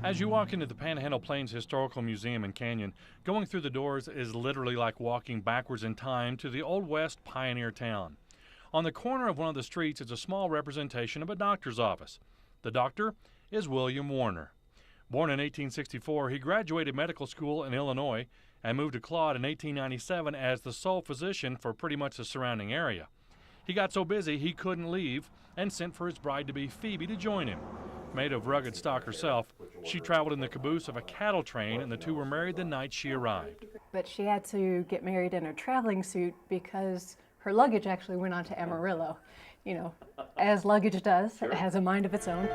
As you walk into the Panhandle Plains Historical Museum and Canyon, going through the doors is literally like walking backwards in time to the Old West pioneer town. On the corner of one of the streets is a small representation of a doctor's office. The doctor is William Warner. Born in 1864, he graduated medical school in Illinois and moved to Claude in 1897 as the sole physician for pretty much the surrounding area. He got so busy he couldn't leave and sent for his bride-to-be Phoebe to join him. Made of rugged stock herself, she traveled in the caboose of a cattle train, and the two were married the night she arrived. But she had to get married in a traveling suit because her luggage actually went on to Amarillo. You know, as luggage does, it has a mind of its own.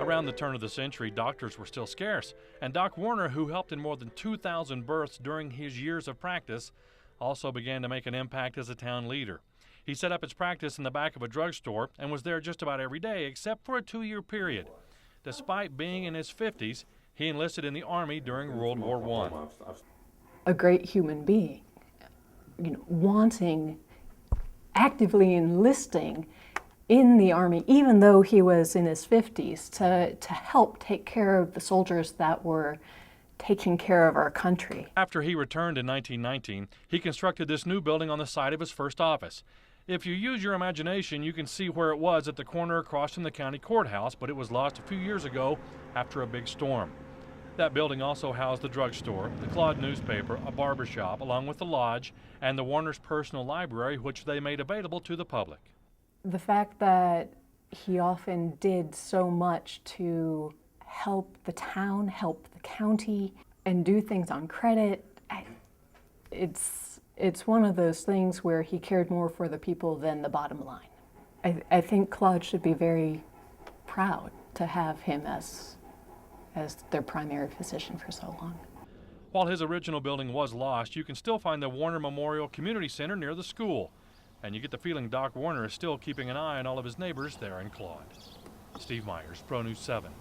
Around the turn of the century, doctors were still scarce, and Doc Warner, who helped in more than 2,000 births during his years of practice, also began to make an impact as a town leader. He set up his practice in the back of a drugstore and was there just about every day except for a 2-year period. Despite being in his 50s, he enlisted in the Army during World War I. A great human being, you know, wanting, actively enlisting in the Army, even though he was in his 50s, to help take care of the soldiers that were taking care of our country. After he returned in 1919, he constructed this new building on the site of his first office. If you use your imagination, you can see where it was at the corner across from the county courthouse, but it was lost a few years ago after a big storm. That building also housed the drugstore, the Claude newspaper, a barber shop, along with the lodge, and the Warner's personal library, which they made available to the public. The fact that he often did so much to help the town, help the county, and do things on credit, it's one of those things where he cared more for the people than the bottom line. I think Claude should be very proud to have him as their primary physician for so long. While his original building was lost, you can still find the Warner Memorial Community Center near the school, and you get the feeling Doc Warner is still keeping an eye on all of his neighbors there in Claude. Steve Myers, Pro News 7.